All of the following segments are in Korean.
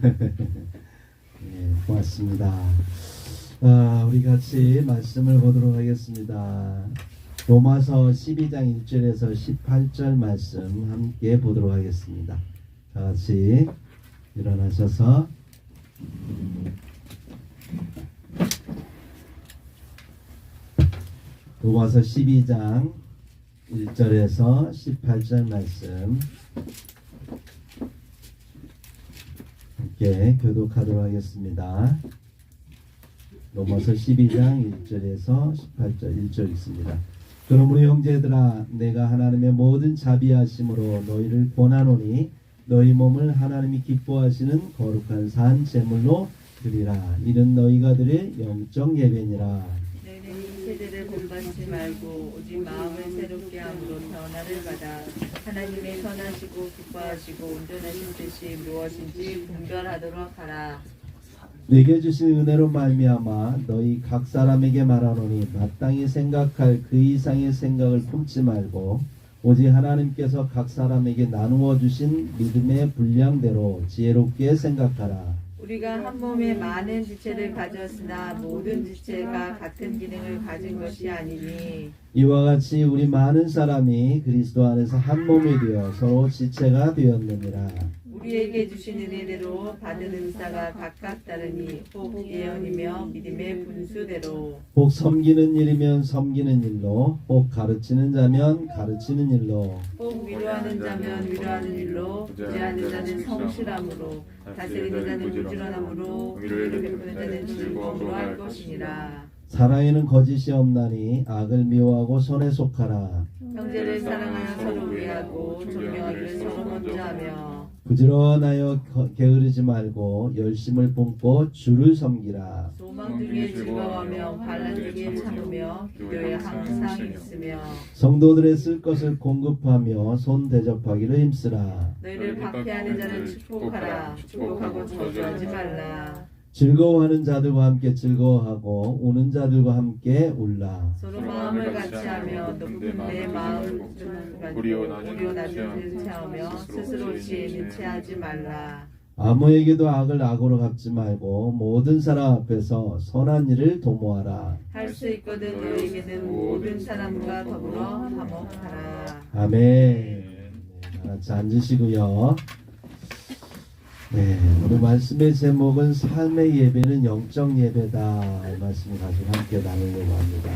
네, 고맙습니다. 우리 같이 말씀을 보도록 하겠습니다. 로마서 12장 1절에서 18절 말씀 함께 보도록 하겠습니다. 다 같이 일어나셔서 로마서 12장 1절에서 18절 말씀 함께 교독하도록 하겠습니다. 로마서 12장 1절에서 18절 1절 있습니다. 그러므로 형제들아 내가 하나님의 모든 자비하심으로 너희를 권하노니 너희 몸을 하나님이 기뻐하시는 거룩한 산 제물로 드리라. 이는 너희가 드릴 영적 예배니라. 너희는 이 세대를 본받지 말고 오직 마음을 새롭게 함으로 변화를 받아 하나님의 선하시고 기뻐하시고 온전하신 뜻이 무엇인지 분별하도록 하라. 내게 주신 은혜로 말미암아 너희 각 사람에게 말하노니 마땅히 생각할 그 이상의 생각을 품지 말고 오직 하나님께서 각 사람에게 나누어 주신 믿음의 분량대로 지혜롭게 생각하라. 우리가 한 몸에 많은 지체를 가졌으나 모든 지체가 같은 기능을 가진 것이 아니니 이와 같이 우리 많은 사람이 그리스도 안에서 한 몸이 되어 서로 지체가 되었느니라. 우리에게 주신 은혜대로 받은 은사가 각각 다르니 혹 예언이며 믿음의 분수대로 혹 섬기는 일이면 섬기는 일로 혹 가르치는 자면 가르치는 일로 혹 위로하는 자면 위로하는 일로 구제하는 자는 성실함으로 다스리는 자는 부지런함으로 의를 베푸는 자는 즐거움으로 할 것이니라. 사랑에는 거짓이 없나니 악을 미워하고 선에 속하라. 형제를 사랑하여 서로 위하고 존경하기를 서로 먼저 하며 부지런하여 게으르지 말고 열심을 뿜고 주를 섬기라. 소망 중에 즐거워하며 반란 중에 참으며 기도에 항상 있으며 성도들의 쓸 것을 공급하며 손 대접하기를 힘쓰라. 너희를 박해하는 자를 축복하라. 축복하고 저주하지 말라. 즐거워하는 자들과 함께 즐거워하고 우는 자들과 함께 울라. 서로 마음을 같이하며 높은 내 마음을 가지고 우리요 낮은 체하며 스스로 지혜는 체하지 말라. 아무에게도 악을 악으로 갚지 말고 모든 사람 앞에서 선한 일을 도모하라. 할 수 있거든 너에게는 모든 사람과 더불어 화목하라. 아멘. 네, 다 같이 앉으시고요. 네, 오늘 말씀의 제목은 삶의 예배는 영적 예배다. 이 말씀을 가지고 함께 나누려고 합니다.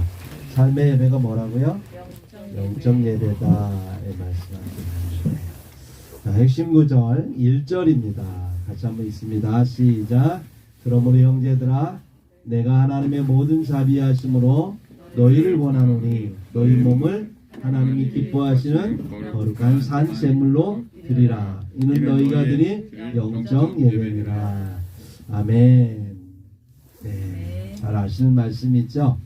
삶의 예배가 뭐라고요? 영적 예배다. 이 말씀 함께 나누려고 해요. 핵심 구절 1절입니다. 같이 한번 있습니다. 시작. 그러므로 형제들아 내가 하나님의 모든 자비하심으로 너희를 원하노니 너희 몸을 하나님이 기뻐하시는 거룩한 산 제물로 드리라. 이는 너희가 드릴 영적 예배니라. 아멘. 네, 잘 아시는 말씀이죠.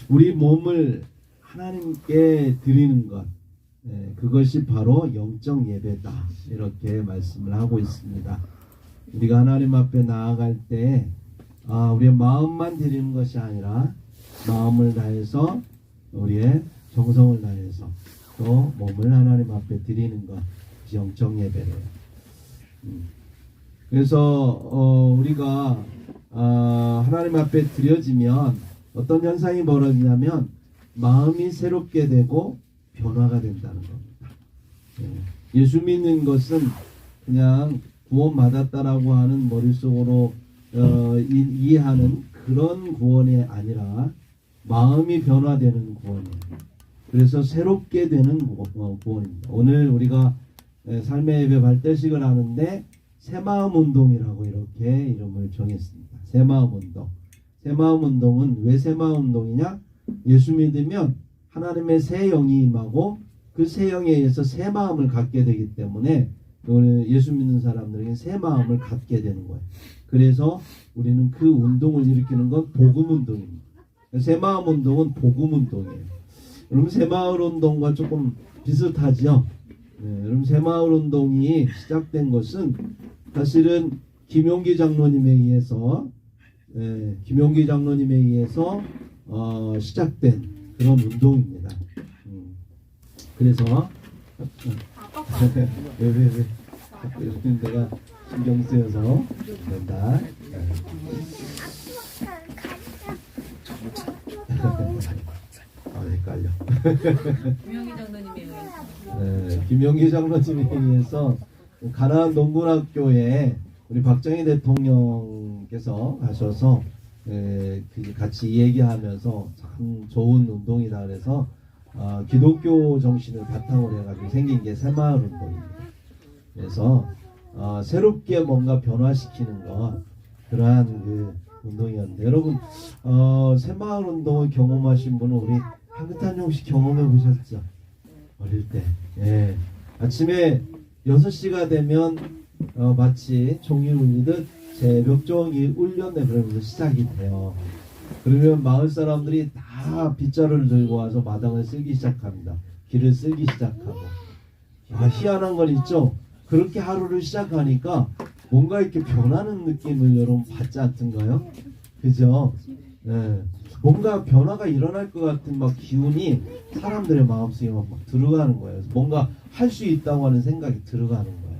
우리 몸을 하나님께 드리는 것, 그것이 바로 영적 예배다. 이렇게 말씀을 하고 있습니다. 우리가 하나님 앞에 나아갈 때 우리의 마음만 드리는 것이 아니라 마음을 다해서 우리의 정성을 다해서 또 몸을 하나님 앞에 드리는 것, 영적 예배래요. 그래서 우리가 하나님 앞에 드려지면 어떤 현상이 벌어지냐면 마음이 새롭게 되고 변화가 된다는 겁니다. 예수 믿는 것은 그냥 구원 받았다라고 하는 머릿속으로 이해하는 그런 구원이 아니라 마음이 변화되는 구원이에요. 그래서 새롭게 되는 구원입니다. 오늘 우리가 삶의 예배 발대식을 하는데 새마음 운동이라고 이렇게 이름을 정했습니다. 새마음 운동. 새마음 운동은 왜 새마음 운동이냐? 예수 믿으면 하나님의 새 영이 임하고 그 새 영에 의해서 새 마음을 갖게 되기 때문에 예수 믿는 사람들에게 새 마음을 갖게 되는 거예요. 그래서 우리는 그 운동을 일으키는 건 복음 운동입니다. 새마음 운동은 복음 운동이에요. 여러분 새마을 운동과 조금 비슷하죠. 여러분 새마을 운동이 시작된 것은 사실은 김용기 장로님에 의해서 시작된 그런 운동입니다. 그래서 왜 내가 신경 쓰여서 된다. 헷갈려. 김영희 장로님이 김영기 장로님에 의해서 가나안 농군학교에 우리 박정희 대통령께서 가셔서 같이 얘기하면서 참 좋은 운동이다 그래서 기독교 정신을 바탕으로 해가지고 생긴 게 새마을 운동입니다. 그래서 새롭게 뭔가 변화시키는 거 그러한 그 운동이었는데 여러분 새마을 운동을 경험하신 분은 우리 한긋한 혹시 경험해 보셨죠? 어릴 때 아침에 6시가 되면 마치 종이 울리듯 새벽종이 울렸네 그러면서 시작이 돼요. 그러면 마을 사람들이 다 빗자루를 들고 와서 마당을 쓸기 시작합니다. 길을 쓸기 시작하고 희한한 건 있죠. 그렇게 하루를 시작하니까 뭔가 이렇게 변하는 느낌을 여러분 받지 않던가요? 그죠? 뭔가 변화가 일어날 것 같은 막 기운이 사람들의 마음속에 막 들어가는 거예요. 뭔가 할 수 있다고 하는 생각이 들어가는 거예요.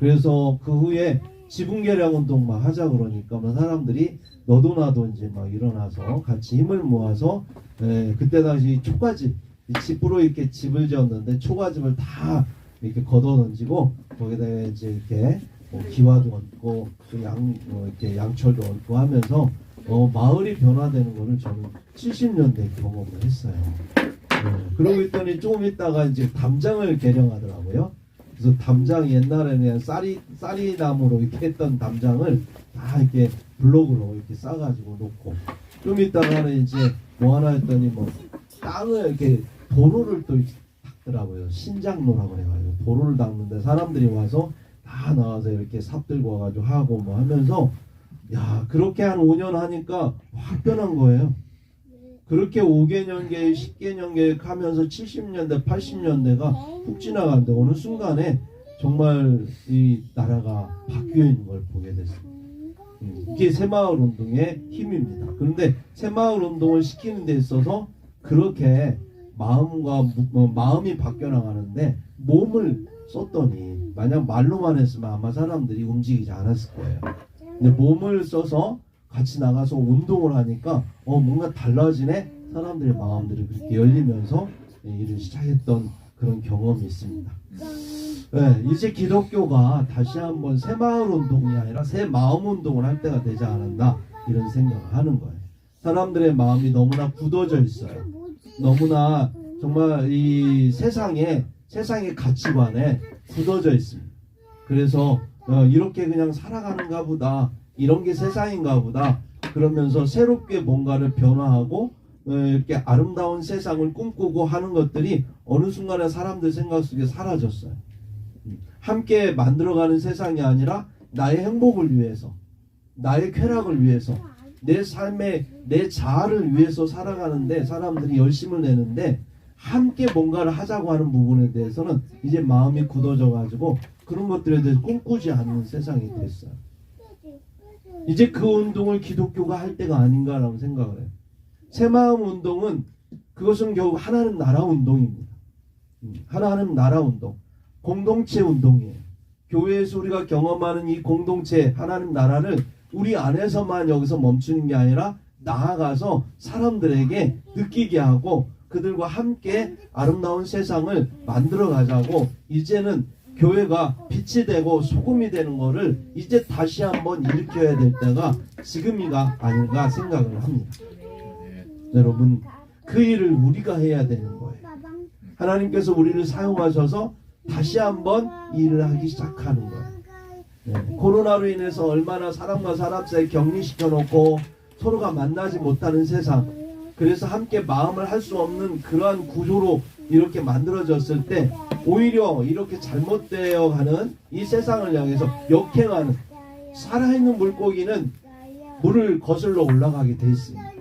그래서 그 후에 지붕 개량 운동 막 하자 그러니까 막 사람들이 너도 나도 이제 막 일어나서 같이 힘을 모아서 그때 당시 초가집 집으로 이렇게 집을 지었는데 초가집을 다 이렇게 걷어 던지고 거기다 이제 이렇게 기와도 얹고 이렇게 양철도 얹고 하면서 마을이 변화되는 거를 저는 70년대 경험을 했어요. 그러고 있더니 조금 있다가 이제 담장을 개량하더라고요. 그래서 담장 옛날에는 쌀이 나무로 이렇게 했던 담장을 다 이렇게 블록으로 이렇게 싸가지고 놓고 좀 있다가는 이제 뭐 하나 했더니 뭐 땅을 이렇게 도로를 또 닦더라고요. 신장로라고 해가지고 도로를 닦는데 사람들이 와서 다 나와서 이렇게 삽 들고 와가지고 하고 뭐 하면서 야 그렇게 한 5년 하니까 확 변한 거예요. 그렇게 5개년 계획, 10개년 계획 하면서 70년대, 80년대가 훅 지나가는데 어느 순간에 정말 이 나라가 바뀌어 있는 걸 보게 됐습니다. 이게 새마을 운동의 힘입니다. 그런데 새마을 운동을 시키는 데 있어서 그렇게 마음이 바뀌어 나가는데 몸을 썼더니 만약 말로만 했으면 아마 사람들이 움직이지 않았을 거예요. 근데 몸을 써서 같이 나가서 운동을 하니까 뭔가 달라지네. 사람들의 마음들이 그렇게 열리면서 일을 시작했던 그런 경험이 있습니다. 이제 기독교가 다시 한번 새마을 운동이 아니라 새마음 운동을 할 때가 되지 않았나 이런 생각을 하는 거예요. 사람들의 마음이 너무나 굳어져 있어요. 너무나 정말 이 세상의 가치관에 굳어져 있습니다. 그래서 이렇게 그냥 살아가는가 보다 이런 게 세상인가 보다 그러면서 새롭게 뭔가를 변화하고 이렇게 아름다운 세상을 꿈꾸고 하는 것들이 어느 순간에 사람들 생각 속에 사라졌어요. 함께 만들어가는 세상이 아니라 나의 행복을 위해서 나의 쾌락을 위해서 내 삶의 내 자아를 위해서 살아가는데 사람들이 열심을 내는데 함께 뭔가를 하자고 하는 부분에 대해서는 이제 마음이 굳어져 가지고 그런 것들에 대해서 꿈꾸지 않는 세상이 됐어요. 이제 그 운동을 기독교가 할 때가 아닌가라고 생각을 해요. 새마음 운동은 그것은 결국 하나님 나라 운동입니다. 하나님 나라 운동, 공동체 운동이에요. 교회에서 우리가 경험하는 이 공동체 하나님 나라를 우리 안에서만 여기서 멈추는 게 아니라 나아가서 사람들에게 느끼게 하고 그들과 함께 아름다운 세상을 만들어 가자고 이제는 교회가 빛이 되고 소금이 되는 거를 이제 다시 한번 일으켜야 될 때가 지금이가 아닌가 생각을 합니다. 여러분 그 일을 우리가 해야 되는 거예요. 하나님께서 우리를 사용하셔서 다시 한번 일을 하기 시작하는 거예요. 코로나로 인해서 얼마나 사람과 사람 사이 격리시켜 놓고 서로가 만나지 못하는 세상 그래서 함께 마음을 할 수 없는 그러한 구조로 이렇게 만들어졌을 때 오히려 이렇게 잘못되어 가는 이 세상을 향해서 역행하는 살아있는 물고기는 물을 거슬러 올라가게 돼 있습니다.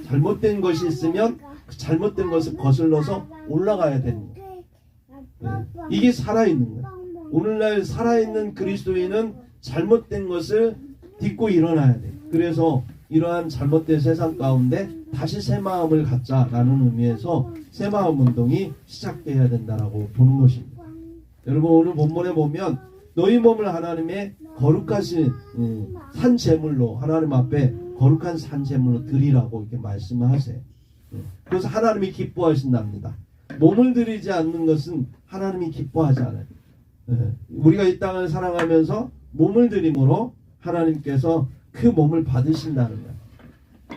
잘못된 것이 있으면 그 잘못된 것을 거슬러서 올라가야 되는 거예요. 이게 살아있는 거예요. 오늘날 살아있는 그리스도인은 잘못된 것을 딛고 일어나야 돼요. 그래서 이러한 잘못된 세상 가운데 다시 새 마음을 갖자라는 의미에서 새 마음 운동이 시작돼야 된다라고 보는 것입니다. 여러분 오늘 본문에 보면 너희 몸을 하나님의 거룩하신 산 제물로 하나님 앞에 거룩한 산 제물로 드리라고 이렇게 말씀을 하세요. 그래서 하나님이 기뻐하신답니다. 몸을 드리지 않는 것은 하나님이 기뻐하지 않아요. 우리가 이 땅을 살아가면서 몸을 드림으로 하나님께서 그 몸을 받으신다는 거예요.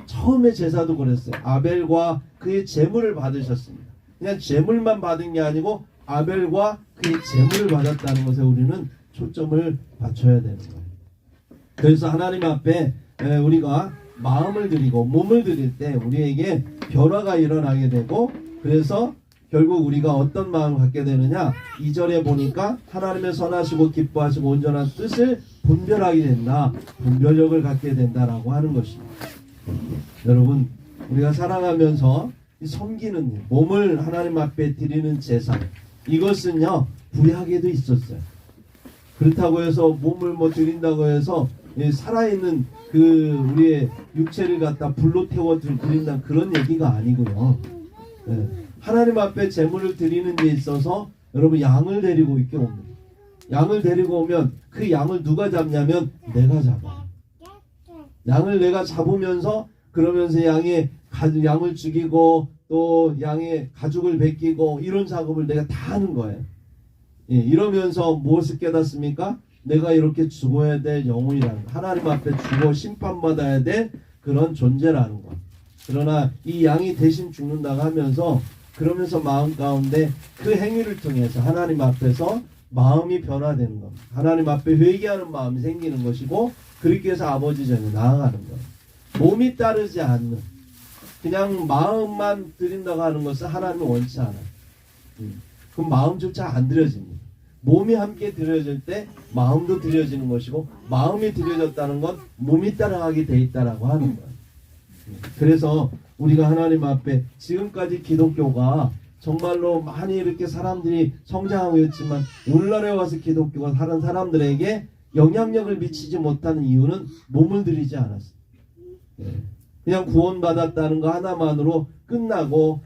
처음에 제사도 그랬어요. 아벨과 그의 제물을 받으셨습니다. 그냥 제물만 받은 게 아니고 아벨과 그의 제물을 받았다는 것에 우리는 초점을 맞춰야 되는 거예요. 그래서 하나님 앞에 우리가 마음을 드리고 몸을 드릴 때 우리에게 변화가 일어나게 되고, 그래서 결국 우리가 어떤 마음을 갖게 되느냐, 2절에 보니까 하나님의 선하시고 기뻐하시고 온전한 뜻을 분별하게 된다, 분별력을 갖게 된다라고 하는 것입니다. 여러분, 우리가 살아가면서 섬기는 일, 몸을 하나님 앞에 드리는 제사, 이것은요 구약에도 있었어요. 그렇다고 해서 몸을 드린다고 해서 살아있는 그 우리의 육체를 갖다 불로 태워 드린다, 그런 얘기가 아니고요. 하나님 앞에 제물을 드리는 데 있어서 여러분 양을 데리고 이렇게 옵니다. 양을 데리고 오면 그 양을 누가 잡냐면 내가 잡아. 양을 내가 잡으면서 그러면서 양을 죽이고 또 양의 가죽을 벗기고 이런 작업을 내가 다 하는 거예요. 이러면서 무엇을 깨닫습니까? 내가 이렇게 죽어야 될 영혼이라는 거, 하나님 앞에 죽어 심판받아야 될 그런 존재라는 거. 그러나 이 양이 대신 죽는다고 하면서 그러면서 마음 가운데 그 행위를 통해서 하나님 앞에서 마음이 변화되는 겁니다. 하나님 앞에 회개하는 마음이 생기는 것이고, 그렇게 해서 아버지 전에 나아가는 거예요. 몸이 따르지 않는, 그냥 마음만 드린다고 하는 것은 하나님은 원치 않아요. 그럼 마음조차 안 드려집니다. 몸이 함께 드려질 때 마음도 드려지는 것이고, 마음이 드려졌다는 건 몸이 따라가게 돼 있다라고 하는 거예요. 그래서 우리가 하나님 앞에 지금까지 기독교가 정말로 많이 이렇게 사람들이 성장하고 있지만, 오늘날에 와서 기독교가 다른 사람들에게 영향력을 미치지 못하는 이유는 몸을 드리지 않았어요. 그냥 구원받았다는 거 하나만으로 끝나고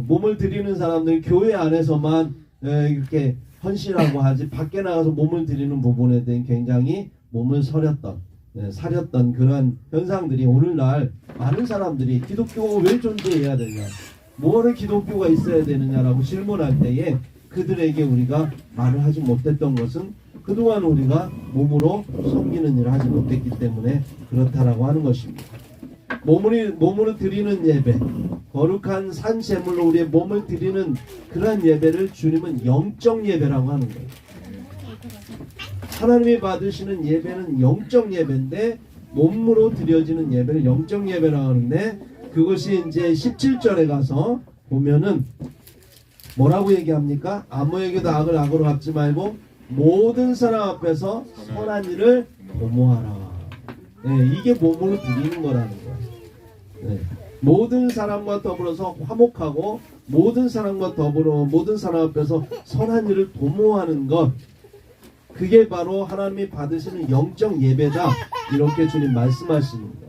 몸을 드리는 사람들이 교회 안에서만 이렇게 헌신하고 하지, 밖에 나가서 몸을 드리는 부분에 대해 굉장히 몸을 사렸던 그런 현상들이 오늘날 많은 사람들이 기독교가 왜 존재해야 되냐, 뭐를 기독교가 있어야 되느냐라고 질문할 때에 그들에게 우리가 말을 하지 못했던 것은 그동안 우리가 몸으로 섬기는 일을 하지 못했기 때문에 그렇다라고 하는 것입니다. 몸으로 드리는 예배, 거룩한 산 제물로 우리의 몸을 드리는 그러한 예배를 주님은 영적 예배라고 하는 거예요. 하나님이 받으시는 예배는 영적 예배인데, 몸으로 드려지는 예배를 영적 예배라고 하는데, 그것이 이제 17절에 가서 보면은 뭐라고 얘기합니까? 아무에게도 악을 악으로 갚지 말고 모든 사람 앞에서 선한 일을 도모하라. 이게 몸으로 드리는 거라는 거예요. 모든 사람과 더불어서 화목하고 모든 사람과 더불어 모든 사람 앞에서 선한 일을 도모하는 것, 그게 바로 하나님이 받으시는 영적 예배다, 이렇게 주님 말씀하시는 거예요.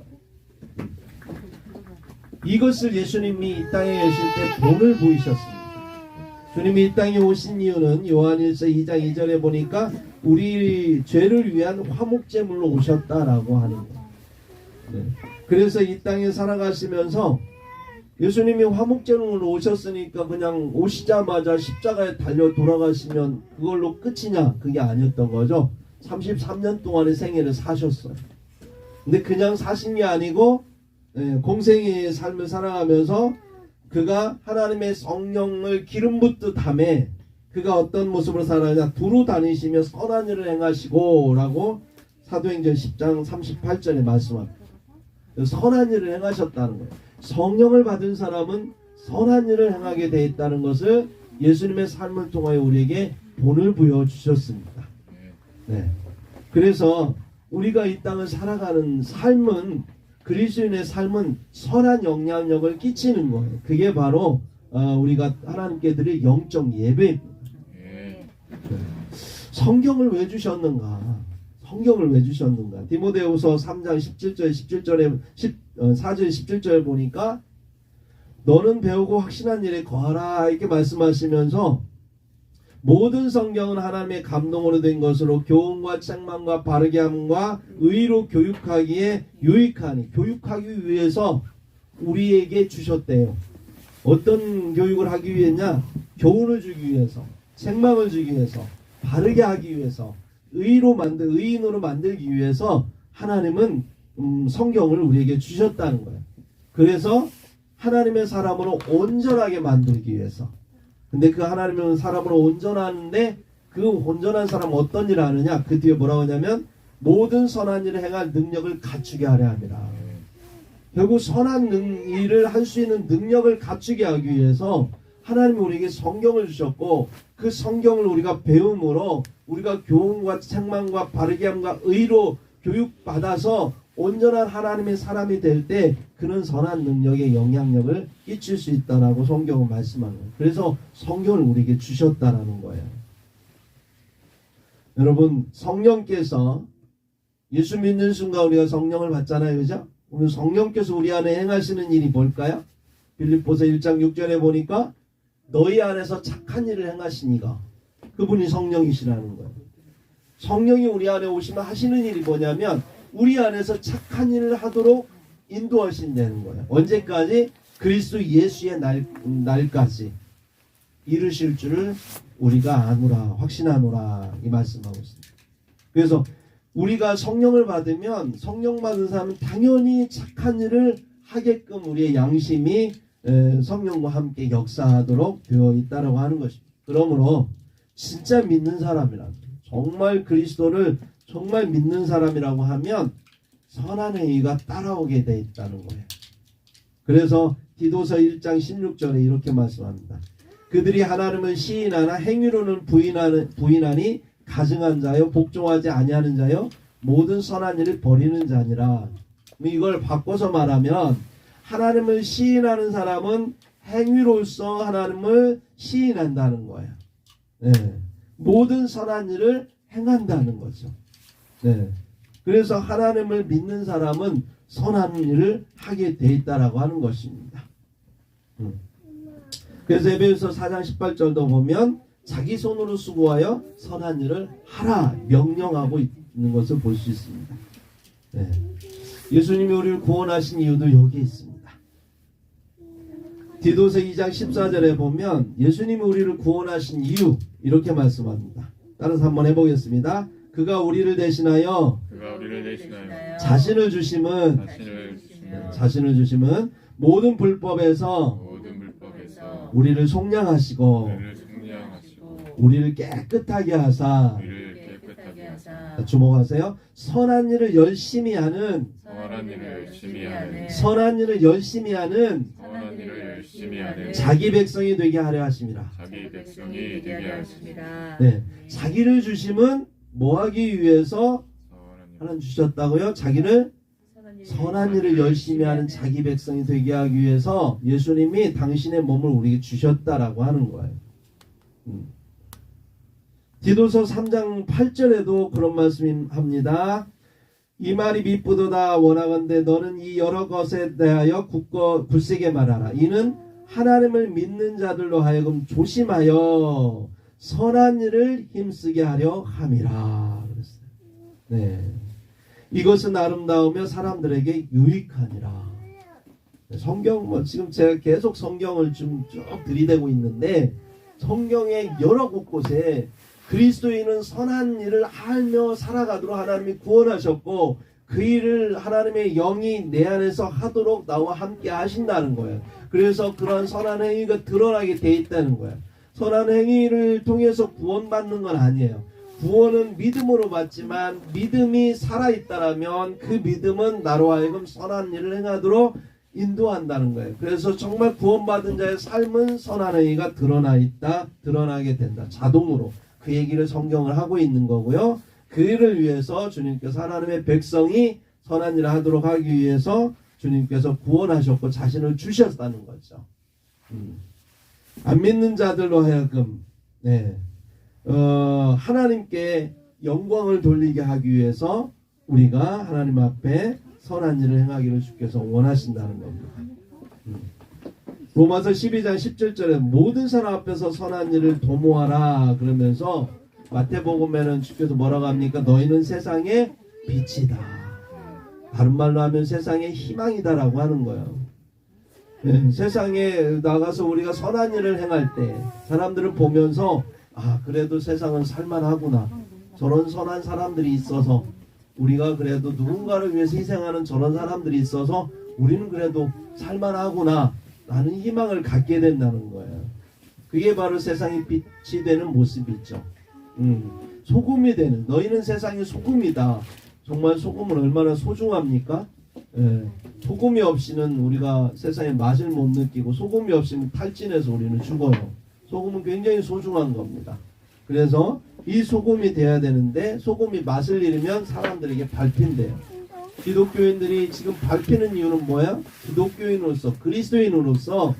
이것을 예수님이 이 땅에 계실 때 본을 보이셨습니다. 주님이 이 땅에 오신 이유는 요한일서 2장 2절에 보니까 우리 죄를 위한 화목제물로 오셨다라고 하는 거예요. 그래서 이 땅에 살아가시면서 예수님이 화목제물로 오셨으니까 그냥 오시자마자 십자가에 달려 돌아가시면 그걸로 끝이냐, 그게 아니었던 거죠. 33년 동안의 생애를 사셨어요. 근데 그냥 사신 게 아니고 공생의 삶을 살아가면서 그가 하나님의 성령을 기름 붓듯 함에 그가 어떤 모습으로 살아가냐, 두루 다니시며 선한 일을 행하시고 라고 사도행전 10장 38절에 말씀합니다. 선한 일을 행하셨다는 거예요. 성령을 받은 사람은 선한 일을 행하게 되어 있다는 것을 예수님의 삶을 통하여 우리에게 본을 보여주셨습니다. 그래서 우리가 이 땅을 살아가는 삶은, 그리스도인의 삶은 선한 영향력을 끼치는 거예요. 그게 바로 우리가 하나님께 드릴 영적 예배입니다. 성경을 왜 주셨는가? 성경을 왜 주셨는가? 디모데후서 3장 17절에 4절 17절에 보니까 너는 배우고 확신한 일에 거하라, 이렇게 말씀하시면서 모든 성경은 하나님의 감동으로 된 것으로 교훈과 책망과 바르게 함과 의로 교육하기에 유익하니, 교육하기 위해서 우리에게 주셨대요. 어떤 교육을 하기 위해냐? 교훈을 주기 위해서, 책망을 주기 위해서, 바르게 하기 위해서, 의인으로 만들기 위해서 하나님은 성경을 우리에게 주셨다는 거예요. 그래서 하나님의 사람으로 온전하게 만들기 위해서. 근데 그 하나님의 사람으로 온전하는데 그 온전한 사람은 어떤 일을 하느냐? 그 뒤에 뭐라고 하냐면 모든 선한 일을 행할 능력을 갖추게 하려 합니다. 결국 선한 일을 할 수 있는 능력을 갖추게 하기 위해서 하나님이 우리에게 성경을 주셨고, 그 성경을 우리가 배움으로 우리가 교훈과 책망과 바르게 함과 의로 교육받아서 온전한 하나님의 사람이 될 때 그런 선한 능력에 영향력을 끼칠 수 있다라고 성경은 말씀하는 거예요. 그래서 성경을 우리에게 주셨다라는 거예요. 여러분, 성령께서 예수 믿는 순간 우리가 성령을 받잖아요. 그죠? 오늘 성령께서 우리 안에 행하시는 일이 뭘까요? 빌립보서 1장 6절에 보니까 너희 안에서 착한 일을 행하시니가, 그분이 성령이시라는 거예요. 성령이 우리 안에 오시면 하시는 일이 뭐냐면 우리 안에서 착한 일을 하도록 인도하신다는 거예요. 언제까지? 그리스도 예수의 날까지 이르실 줄을 우리가 아노라, 확신하노라, 이 말씀하고 있습니다. 그래서 우리가 성령을 받으면, 성령 받은 사람은 당연히 착한 일을 하게끔 우리의 양심이 성령과 함께 역사하도록 되어 있다라고 하는 것입니다. 그러므로 진짜 믿는 사람이라면, 정말 그리스도를 정말 믿는 사람이라고 하면 선한 행위가 따라오게 돼 있다는 거예요. 그래서 디도서 1장 16절에 이렇게 말씀합니다. 그들이 하나님을 시인하나 행위로는 부인하니 가증한 자요, 복종하지 아니하는 자요, 모든 선한 일을 버리는 자니라. 이걸 바꿔서 말하면 하나님을 시인하는 사람은 행위로서 하나님을 시인한다는 거예요. 네. 모든 선한 일을 행한다는 거죠. 네. 그래서 하나님을 믿는 사람은 선한 일을 하게 돼 있다라고 하는 것입니다. 그래서 에베소서 4장 18절도 보면 자기 손으로 수고하여 선한 일을 하라 명령하고 있는 것을 볼 수 있습니다. 네. 예수님이 우리를 구원하신 이유도 여기에 있습니다. 디도서 2장 14절에 보면 예수님이 우리를 구원하신 이유 이렇게 말씀합니다. 따라서 한번 해보겠습니다. 그가 우리를 대신하여 자신을 주심은 모든 불법에서 우리를 속량하시고 우리를 깨끗하게 하사, 주목하세요. 선한 일을 열심히 하는 자기 백성이 되게 하려 하심이라. 네, 자기를 주심은 뭐 하기 위해서 하나님 주셨다고요? 자기를 선한 일을 열심히 하는 자기 백성이 되게 하기 위해서 예수님이 당신의 몸을 우리에게 주셨다라고 하는 거예요. 디도서 3장 8절에도 그런 말씀합니다. 이 말이 미쁘도다 원하건대 너는 이 여러 것에 대하여 굳세게 말하라. 이는 하나님을 믿는 자들로 하여금 조심하여 선한 일을 힘쓰게 하려 함이라. 그랬어요. 네. 이것은 아름다우며 사람들에게 유익하니라. 성경 지금 제가 계속 성경을 좀 쭉 들이대고 있는데 성경의 여러 곳곳에 그리스도인은 선한 일을 하며 살아가도록 하나님이 구원하셨고 그 일을 하나님의 영이 내 안에서 하도록 나와 함께 하신다는 거예요. 그래서 그런 선한 행위가 드러나게 돼 있다는 거예요. 선한 행위를 통해서 구원받는 건 아니에요. 구원은 믿음으로 받지만 믿음이 살아있다라면 그 믿음은 나로 하여금 선한 일을 행하도록 인도한다는 거예요. 그래서 정말 구원받은 자의 삶은 선한 행위가 드러나게 된다. 자동으로. 그 얘기를 성경을 하고 있는 거고요. 그 일을 위해서 주님께서 하나님의 백성이 선한 일을 하도록 하기 위해서 주님께서 구원하셨고 자신을 주셨다는 거죠. 안 믿는 자들로 하여금 하나님께 영광을 돌리게 하기 위해서 우리가 하나님 앞에 선한 일을 행하기를 주께서 원하신다는 겁니다. 로마서 12장 17절에 모든 사람 앞에서 선한 일을 도모하라 그러면서 마태복음에는 주께서 뭐라고 합니까? 너희는 세상의 빛이다. 다른 말로 하면 세상의 희망이다라고 하는 거예요. 네, 세상에 나가서 우리가 선한 일을 행할 때 사람들을 보면서 아 그래도 세상은 살만하구나. 저런 선한 사람들이 있어서 우리가 그래도 누군가를 위해서 희생하는 저런 사람들이 있어서 우리는 그래도 살만하구나 라는 희망을 갖게 된다는 거예요. 그게 바로 세상의 빛이 되는 모습이죠. 소금이 되는, 너희는 세상의 소금이다. 정말 소금은 얼마나 소중합니까? 예, 소금이 없이는 우리가 세상의 맛을 못 느끼고 소금이 없이는 탈진해서 우리는 죽어요. 소금은 굉장히 소중한 겁니다. 그래서 이 소금이 돼야 되는데 소금이 맛을 잃으면 사람들에게 밟힌대요. 기독교인들이 지금 밟히는 이유는 뭐야? 기독교인으로서 그리스도인으로서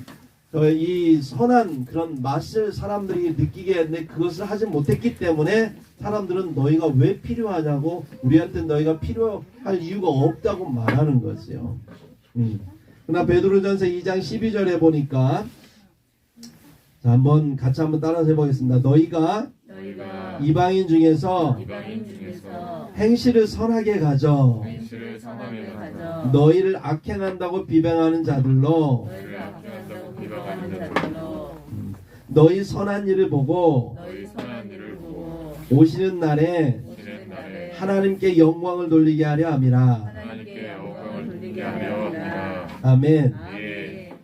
이 선한 그런 맛을 사람들이 느끼게 했는데 그것을 하지 못했기 때문에 사람들은 너희가 왜 필요하냐고 우리한테 너희가 필요할 이유가 없다고 말하는 것이요. 그러나 베드로전서 2장 12절에 보니까 자 한번 같이 한번 따라서 해보겠습니다. 너희가 이방인 중에서 행실을 선하게 가져 너희를 악행한다고 비방하는 자들로 너희 선한 일을 보고 오시는 날에 하나님께 영광을 돌리게 하려 함이라. 아멘.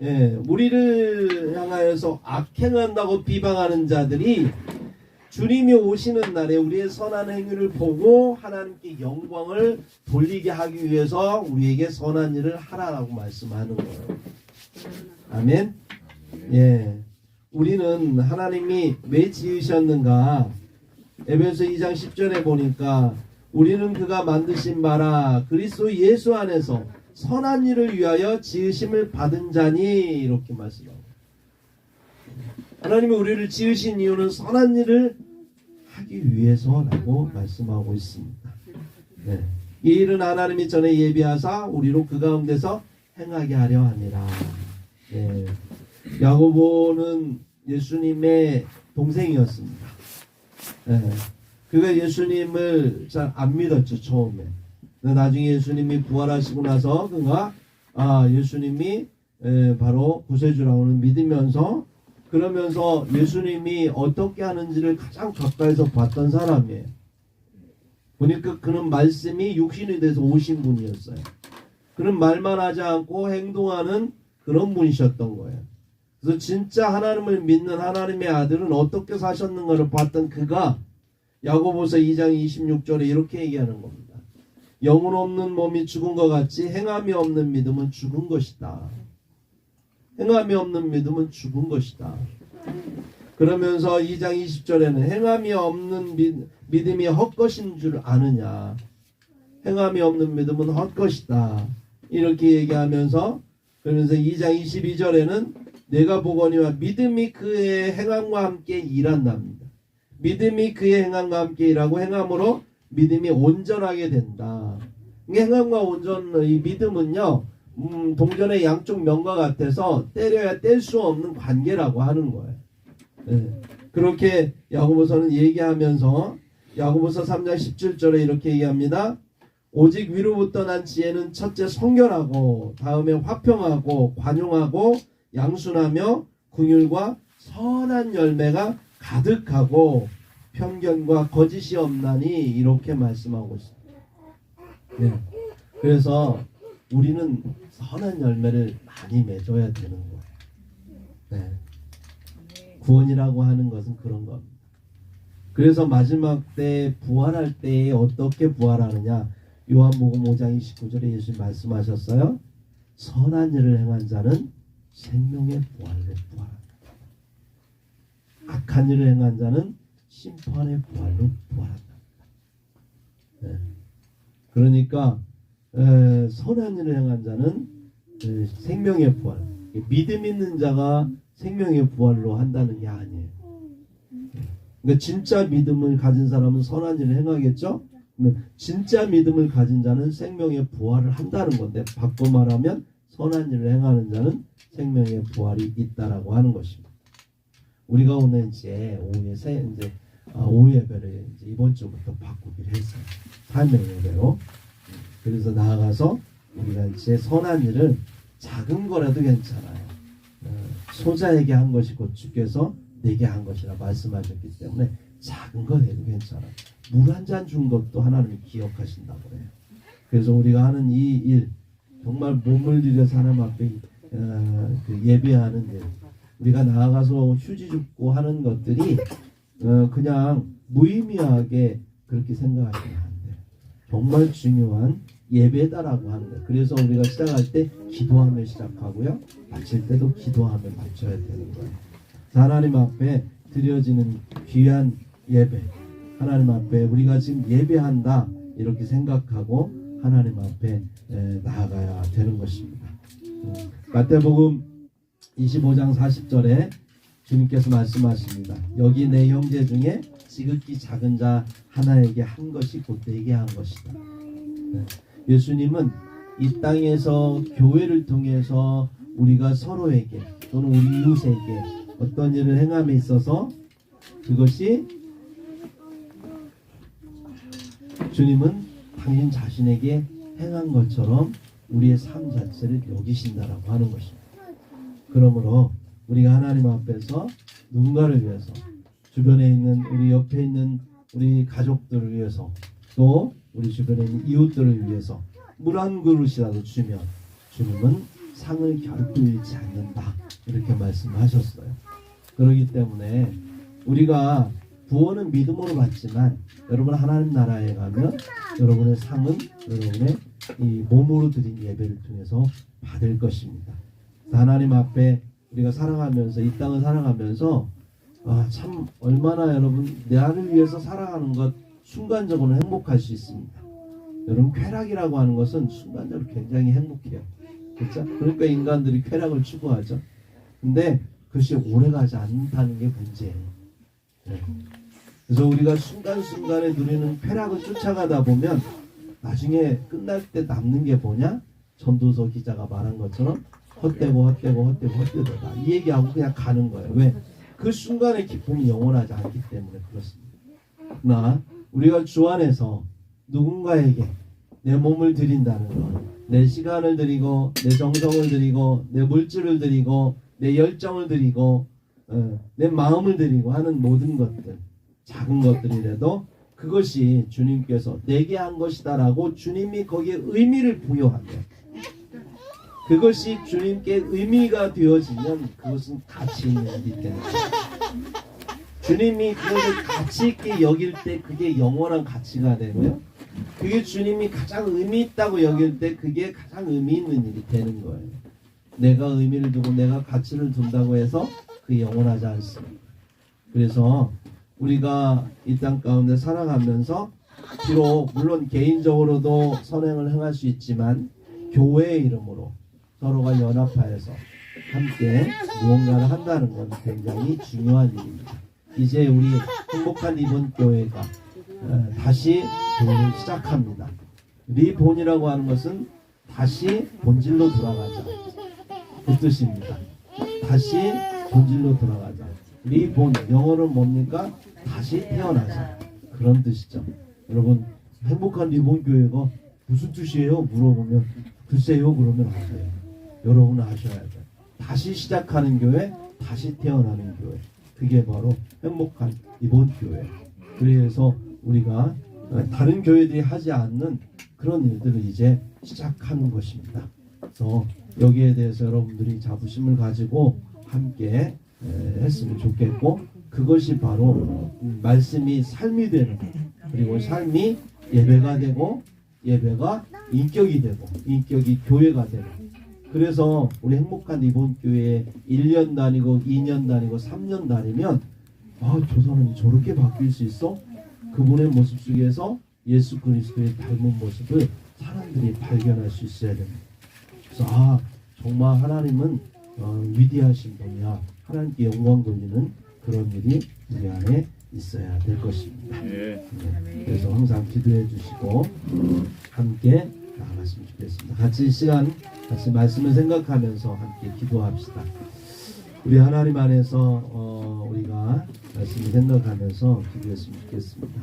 예, 우리를 향하여서 악행한다고 비방하는 자들이 주님이 오시는 날에 우리의 선한 행위를 보고 하나님께 영광을 돌리게 하기 위해서 우리에게 선한 일을 하라라고 말씀하는 거예요. 아멘. 예, 우리는 하나님이 왜 지으셨는가? 에베소 2장 10절에 보니까 우리는 그가 만드신 바라 그리스도 예수 안에서 선한 일을 위하여 지으심을 받은 자니 이렇게 말씀하고 하나님이 우리를 지으신 이유는 선한 일을 하기 위해서라고 말씀하고 있습니다. 네. 이 일은 하나님이 전에 예비하사 우리로 그 가운데서 행하게 하려 함이라. 네. 야고보는 예수님의 동생이었습니다. 네. 그가 예수님을 잘 안 믿었죠 처음에. 나중에 예수님이 부활하시고 나서 그가 예수님이 바로 구세주라고는 믿으면서 그러면서 예수님이 어떻게 하는지를 가장 가까이서 봤던 사람이에요. 보니까 그는 말씀이 육신이 돼서 오신 분이었어요. 그는 말만 하지 않고 행동하는 그런 분이셨던 거예요. 그래서 진짜 하나님을 믿는 하나님의 아들은 어떻게 사셨는가를 봤던 그가 야고보서 2장 26절에 이렇게 얘기하는 겁니다. 영혼 없는 몸이 죽은 것 같이 행함이 없는 믿음은 죽은 것이다. 행함이 없는 믿음은 죽은 것이다. 그러면서 2장 20절에는 행함이 없는 믿음이 헛것인 줄 아느냐. 행함이 없는 믿음은 헛것이다. 이렇게 얘기하면서 그러면서 2장 22절에는 내가 보거니와 믿음이 그의 행함과 함께 일한답니다. 믿음이 그의 행함과 함께 일하고 행함으로 믿음이 온전하게 된다. 행함과 온전의 믿음은요, 동전의 양쪽 면과 같아서 때려야 뗄 수 없는 관계라고 하는 거예요. 네. 그렇게 야고보서는 얘기하면서 야고보서 3장 17절에 이렇게 얘기합니다. 오직 위로부터 난 지혜는 첫째 성결하고 다음에 화평하고 관용하고 양순하며 긍휼과 선한 열매가 가득하고 편견과 거짓이 없나니 이렇게 말씀하고 있습니다. 네. 그래서 우리는 선한 열매를 많이 맺어야 되는 거예요. 네. 구원이라고 하는 것은 그런 겁니다. 그래서 마지막 때 부활할 때 어떻게 부활하느냐? 요한복음 5장 29절에 예수님 말씀하셨어요. 선한 일을 행한 자는 생명의 부활로 부활한다. 악한 일을 행한 자는 심판의 부활로 부활한다. 네. 그러니까 선한 일을 행한 자는 생명의 부활. 믿음 있는 자가 생명의 부활로 한다는 게 아니에요. 그러니까 진짜 믿음을 가진 사람은 선한 일을 행하겠죠? 진짜 믿음을 가진 자는 생명의 부활을 한다는 건데 바꿔 말하면 선한 일을 행하는 자는 생명의 부활이 있다라고 하는 것입니다. 우리가 오늘 이제 오후 예배를 이제 이번 주부터 바꾸기로 했어요. 삶의 예배로. 그래서 나아가서 우리가 이제 선한 일을 작은 거라도 괜찮아요. 소자에게 한 것이 곧 주께서 내게 한 것이라 말씀하셨기 때문에 작은 거 해도 괜찮아요. 물 한 잔 준 것도 하나님이 기억하신다고 해요. 그래서 우리가 하는 이 일, 정말 몸을 들여서 하나님 앞에 예배하는 일, 우리가 나아가서 휴지 줍고 하는 것들이 그냥 무의미하게 그렇게 생각하시면 안 돼요. 정말 중요한 예배다라고 하는 거예요. 그래서 우리가 시작할 때 기도하며 시작하고요, 마칠 때도 기도하며 마쳐야 되는 거예요. 하나님 앞에 드려지는 귀한 예배, 하나님 앞에 우리가 지금 예배한다 이렇게 생각하고 하나님 앞에 나아가야 되는 것입니다. 마태복음 25장 40절에 주님께서 말씀하십니다. 여기 내 형제 중에 지극히 작은 자 하나에게 한 것이 곧 내게 한 것이다. 예수님은 이 땅에서 교회를 통해서 우리가 서로에게 또는 우리 이웃에게 어떤 일을 행함에 있어서 그것이 주님은 당신 자신에게 행한 것처럼 우리의 삶 자체를 여기신다라고 하는 것입니다. 그러므로 우리가 하나님 앞에서 누군가를 위해서, 주변에 있는 우리 옆에 있는 우리 가족들을 위해서, 또 우리 주변에 있는 이웃들을 위해서 물 한 그릇이라도 주면 주님은 상을 결코 잃지 않는다 이렇게 말씀하셨어요. 그렇기 때문에 우리가 구원은 믿음으로 받지만 여러분 하나님 나라에 가면 여러분의 상은 여러분의 이 몸으로 드린 예배를 통해서 받을 것입니다. 하나님 앞에 우리가 살아가면서 이 땅을 살아가면서 참 얼마나 여러분 나를 위해서 살아가는 것 순간적으로 행복할 수 있습니다. 여러분 쾌락이라고 하는 것은 순간적으로 굉장히 행복해요. 그렇죠? 그러니까 인간들이 쾌락을 추구하죠. 근데 그것이 오래가지 않다는 게 문제예요. 네. 그래서 우리가 순간순간에 누리는 쾌락을 쫓아가다 보면 나중에 끝날 때 남는 게 뭐냐? 전도서 기자가 말한 것처럼 헛되다. 이 얘기하고 그냥 가는 거예요. 왜? 그 순간의 기쁨이 영원하지 않기 때문에 그렇습니다. 그러나 우리가 주 안에서 누군가에게 내 몸을 드린다는 것, 내 시간을 드리고 내 정성을 드리고 내 물질을 드리고 내 열정을 드리고 내 마음을 드리고 하는 모든 것들, 작은 것들이라도 그것이 주님께서 내게 한 것이다라고 주님이 거기에 의미를 부여하면, 그것이 주님께 의미가 되어지면 그것은 가치 있는 일이 되는 거예요. 주님이 그것을 가치 있게 여길 때 그게 영원한 가치가 되고요, 그게 주님이 가장 의미 있다고 여길 때 그게 가장 의미 있는 일이 되는 거예요. 내가 의미를 두고 내가 가치를 둔다고 해서 그게 영원하지 않습니다. 그래서 우리가 이 땅 가운데 살아가면서 비록 물론 개인적으로도 선행을 행할 수 있지만 교회의 이름으로 서로가 연합하여서 함께 무언가를 한다는 건 굉장히 중요한 일입니다. 이제 우리 행복한 이번 교회가 다시 교회를 시작합니다. 리본이라고 하는 것은 다시 본질로 돌아가자, 그 뜻입니다. 다시 본질로 돌아가자. 리본, 영어는 뭡니까? 다시 태어나자, 그런 뜻이죠. 여러분 행복한 리본 교회가 무슨 뜻이에요? 물어보면 글쎄요 그러면 안 돼요. 여러분은 아셔야 돼요. 다시 시작하는 교회, 다시 태어나는 교회, 그게 바로 행복한 이번 교회. 그래서 우리가 다른 교회들이 하지 않는 그런 일들을 이제 시작하는 것입니다. 그래서 여기에 대해서 여러분들이 자부심을 가지고 함께 했으면 좋겠고, 그것이 바로 말씀이 삶이 되는, 그리고 삶이 예배가 되고 예배가 인격이 되고 인격이 교회가 되고, 그래서 우리 행복한 이번 교회에 1년 다니고 2년 다니고 3년 다니면 저 사람이 저렇게 바뀔 수 있어? 그분의 모습 속에서 예수 그리스도의 닮은 모습을 사람들이 발견할 수 있어야 됩니다. 그래서 정말 하나님은 위대하신 분이야, 하나님께 영광 돌리는 그런 일이 우리 안에 있어야 될 것입니다. 그래서 항상 기도해 주시고 함께 나아갔으면 좋겠습니다. 같이 시간 다시 말씀을 생각하면서 함께 기도합시다. 우리 하나님 안에서 우리가 말씀을 생각하면서 기도했으면 좋겠습니다.